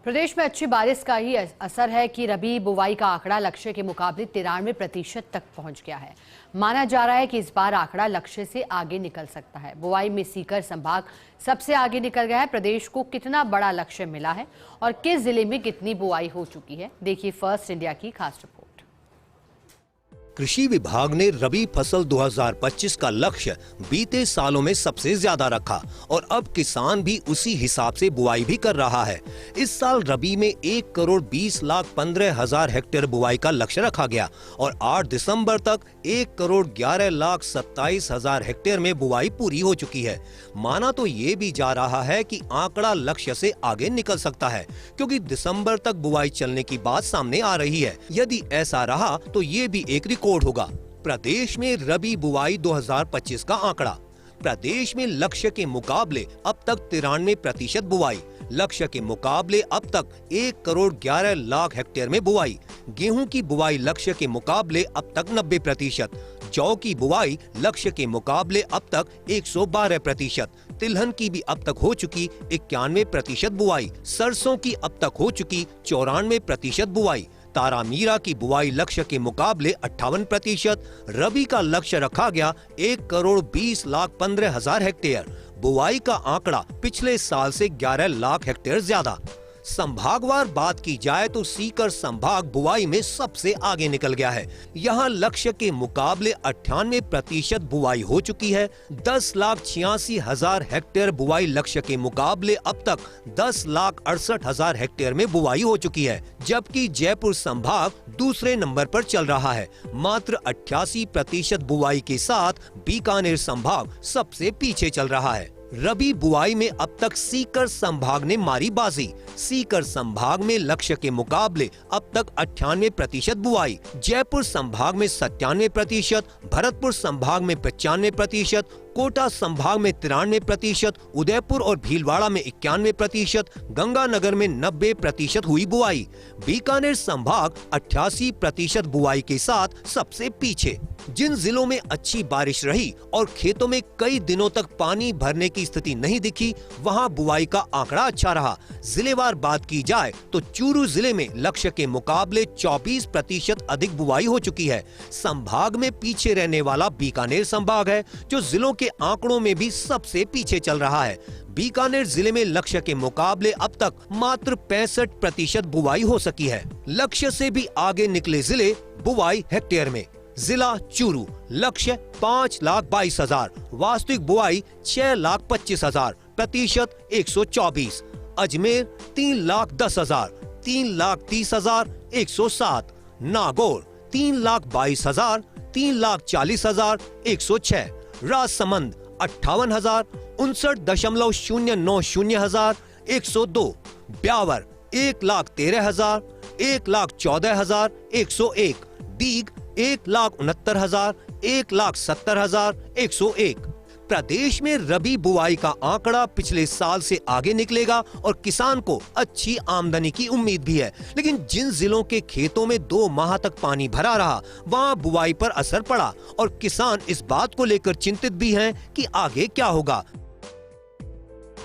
प्रदेश में अच्छी बारिश का ही असर है कि रबी बुवाई का आंकड़ा लक्ष्य के मुकाबले 93% तक पहुंच गया है। माना जा रहा है कि इस बार आंकड़ा लक्ष्य से आगे निकल सकता है। बुवाई में सीकर संभाग सबसे आगे निकल गया है। प्रदेश को कितना बड़ा लक्ष्य मिला है और किस जिले में कितनी बुवाई हो चुकी है, देखिए फर्स्ट इंडिया की खास रिपोर्ट। कृषि विभाग ने रबी फसल 2025 का लक्ष्य बीते सालों में सबसे ज्यादा रखा और अब किसान भी उसी हिसाब से बुआई भी कर रहा है। इस साल रबी में 1,20,15,000 हेक्टेयर बुआई का लक्ष्य रखा गया और 8 दिसंबर तक 1,11,27,000 हेक्टेयर में बुआई पूरी हो चुकी है। माना तो ये भी जा रहा है कि आंकड़ा लक्ष्य से आगे निकल सकता है, क्योंकि दिसंबर तक बुआई चलने की बात सामने आ रही है। यदि ऐसा रहा तो ये भी एक रिकॉर्ड होगा। प्रदेश में रबी बुआई 2025 का आंकड़ा। प्रदेश में लक्ष्य के मुकाबले अब तक 93% बुआई। लक्ष्य के मुकाबले अब तक 1,11,00,000 हेक्टेयर में बुआई। गेहूं की बुआई लक्ष्य के मुकाबले अब तक 90%। जौ की बुआई लक्ष्य के मुकाबले अब तक 112%। तिलहन की भी अब तक हो चुकी 91% बुआई। सरसों की अब तक हो चुकी 94% बुआई। तारामीरा की बुआई लक्ष्य के मुकाबले 58%। रबी का लक्ष्य रखा गया 1,20,15,000 हेक्टेयर। बुआई का आंकड़ा पिछले साल से 11 लाख हेक्टेयर ज्यादा। संभागवार बात की जाए तो सीकर संभाग बुआई में सबसे आगे निकल गया है। यहाँ लक्ष्य के मुकाबले 98% बुआई हो चुकी है। 10,86,000 हेक्टेयर बुआई लक्ष्य के मुकाबले अब तक 10,68,000 हेक्टेयर में बुआई हो चुकी है, जबकि जयपुर संभाग दूसरे नंबर पर चल रहा है। मात्र 88% बुआई के साथ बीकानेर संभाग सबसे पीछे चल रहा है। रबी बुआई में अब तक सीकर संभाग ने मारी बाजी। सीकर संभाग में लक्ष्य के मुकाबले अब तक 98% बुआई। जयपुर संभाग में 97%, भरतपुर संभाग में 95%, कोटा संभाग में 93%, उदयपुर और भीलवाड़ा में 91%, गंगानगर में 90% हुई बुआई। बीकानेर संभाग 88% बुआई के साथ सबसे पीछे। जिन जिलों में अच्छी बारिश रही और खेतों में कई दिनों तक पानी भरने की स्थिति नहीं दिखी, वहां बुआई का आंकड़ा अच्छा रहा। जिलेवार बात की जाए तो चूरू जिले में लक्ष्य के मुकाबले 24% अधिक बुआई हो चुकी है। संभाग में पीछे रहने वाला बीकानेर संभाग है, जो जिलों के आंकड़ों में भी सबसे पीछे चल रहा है। बीकानेर जिले में लक्ष्य के मुकाबले अब तक मात्र 65% बुआई हो सकी है। लक्ष्य से भी आगे निकले जिले बुआई हेक्टेयर में। जिला चूरू लक्ष्य 5,22,000, वास्तविक बुआई 6,25,000, प्रतिशत 124। अजमेर 3,10,000, 3,30,000, 107। नागौर 3,22,000, 3,40,000, 106। राजसमंद 58,000, 59,090,000, 102। ब्यावर 1,13,000, 1,14,000, 101। डीग 1,69,000, 1,70,000, 101। प्रदेश में रबी बुआई का आंकड़ा पिछले साल से आगे निकलेगा और किसान को अच्छी आमदनी की उम्मीद भी है। लेकिन जिन जिलों के खेतों में 2 माह तक पानी भरा रहा, वहां बुआई पर असर पड़ा और किसान इस बात को लेकर चिंतित भी हैं कि आगे क्या होगा।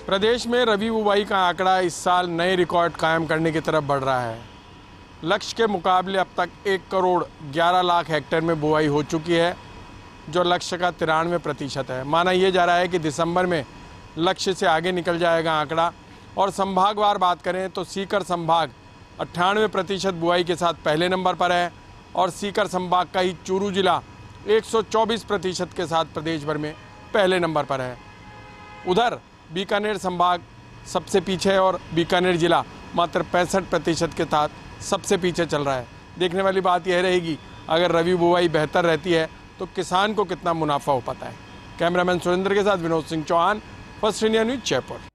प्रदेश में रबी बुआई का आंकड़ा इस साल नए रिकॉर्ड कायम करने की तरफ बढ़ रहा है। लक्ष्य के मुकाबले अब तक 1,11,00,000 हेक्टेयर में बुआई हो चुकी है, जो लक्ष्य का 93% है। माना यह जा रहा है कि दिसंबर में लक्ष्य से आगे निकल जाएगा आंकड़ा। और संभागवार बात करें तो सीकर संभाग 98% बुआई के साथ पहले नंबर पर है और सीकर संभाग का ही चूरू जिला 124% के साथ प्रदेश भर में पहले नंबर पर है। उधर बीकानेर संभाग सबसे पीछे है और बीकानेर जिला मात्र 65% के साथ सबसे पीछे चल रहा है। देखने वाली बात यह रहेगी, अगर रबी बुआई बेहतर रहती है तो किसान को कितना मुनाफा हो पाता है। कैमरामैन सुरेंद्र के साथ Vinod Singh Chauhan, First India News, Jaipur.